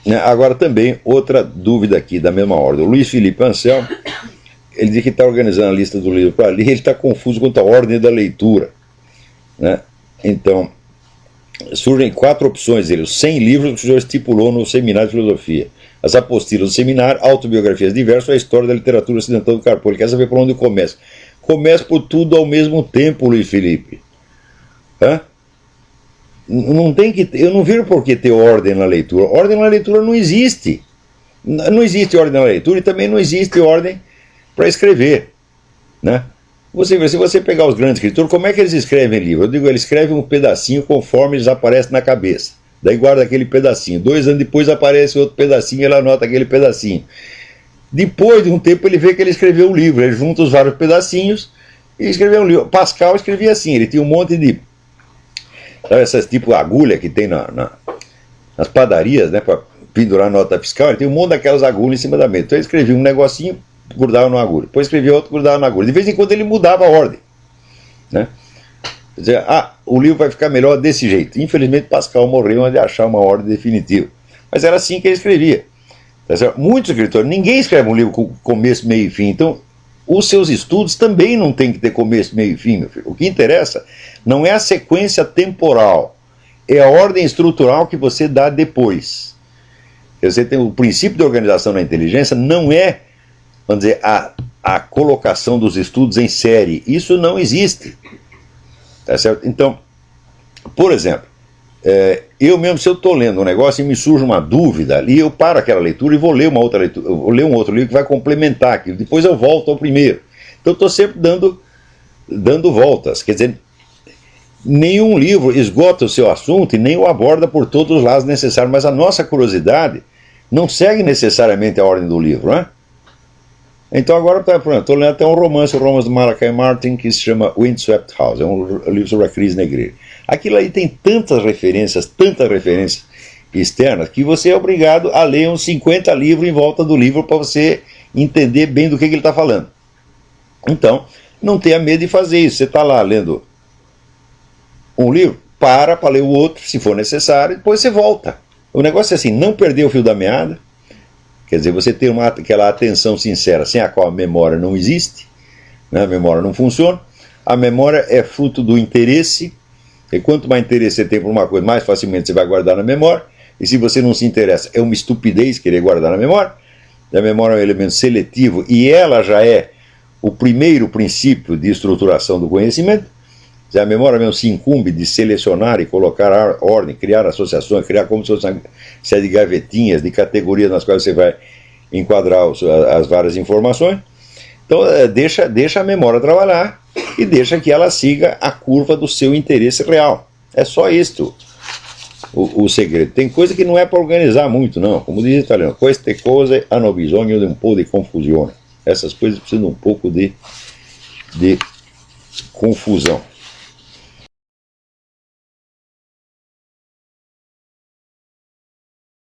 Né? Agora também, outra dúvida aqui da mesma ordem. O Luiz Felipe Anselmo, ele diz que está organizando a lista do livro para ler, ele está confuso quanto à ordem da leitura. Né? Então, surgem 4 opções dele, os 100 livros que o senhor estipulou no seminário de filosofia. As apostilas do seminário, autobiografias diversas, a história da literatura ocidental do Carpo. Ele quer saber por onde começa. Começa por tudo ao mesmo tempo, Luiz Felipe. Hã? Não tem que, eu não vejo por que ter ordem na leitura. Ordem na leitura não existe. Não existe ordem na leitura e também não existe ordem para escrever. Né? Se você pegar os grandes escritores, como é que eles escrevem livro? Eu digo, eles escrevem um pedacinho conforme eles aparecem na cabeça. Daí guarda aquele pedacinho. 2 anos depois aparece outro pedacinho e ele anota aquele pedacinho. Depois de um tempo ele vê que ele escreveu um livro. Ele junta os vários pedacinhos e escreveu um livro. Pascal escrevia assim, ele tinha um monte de... Sabe essas tipo agulha que tem nas padarias, né, para pendurar nota fiscal? Ele tem um monte daquelas agulhas em cima da mesa. Então ele escrevia um negocinho, grudava numa agulha. Depois escrevia outro, grudava na agulha. De vez em quando ele mudava a ordem. Né? Quer dizer, o livro vai ficar melhor desse jeito. Infelizmente Pascal morreu antes de achar uma ordem definitiva. Mas era assim que ele escrevia. Muitos escritores, ninguém escreve um livro com começo, meio e fim. Então, os seus estudos também não tem que ter começo, meio e fim, meu filho. O que interessa não é a sequência temporal, é a ordem estrutural que você dá depois. Você tem o princípio de organização na inteligência, não é, vamos dizer, a colocação dos estudos em série. Isso não existe. Tá certo? Então, por exemplo, eu mesmo, se eu estou lendo um negócio e me surge uma dúvida ali, eu paro aquela leitura e vou ler uma outra leitura, eu vou ler um outro livro que vai complementar aquilo, depois eu volto ao primeiro. Então eu estou sempre dando voltas. Quer dizer, nenhum livro esgota o seu assunto e nem o aborda por todos os lados necessários, mas a nossa curiosidade não segue necessariamente a ordem do livro, né? Então agora, estou lendo até um romance do Malachi Martin, que se chama Windswept House, é um livro sobre a crise negreira. Aquilo aí tem tantas referências externas, que você é obrigado a ler uns 50 livros em volta do livro para você entender bem do que ele está falando. Então, não tenha medo de fazer isso. Você está lá lendo um livro, para ler o outro, se for necessário, e depois você volta. O negócio é assim, não perder o fio da meada. Quer dizer, você ter aquela atenção sincera, sem a qual a memória não existe, né? A memória não funciona. A memória é fruto do interesse, e quanto mais interesse você tem por uma coisa, mais facilmente você vai guardar na memória. E se você não se interessa, é uma estupidez querer guardar na memória. A memória é um elemento seletivo, e ela já é o primeiro princípio de estruturação do conhecimento. A memória mesmo se incumbe de selecionar e colocar a ordem, criar associações, criar como se fosse uma série de gavetinhas, de categorias nas quais você vai enquadrar as várias informações. Então deixa a memória trabalhar e deixa que ela siga a curva do seu interesse real. É só isto o segredo. Tem coisa que não é para organizar muito, não. Como diz o italiano, queste cose hanno bisogno di un po' di confusione. Essas coisas precisam de um pouco de confusão.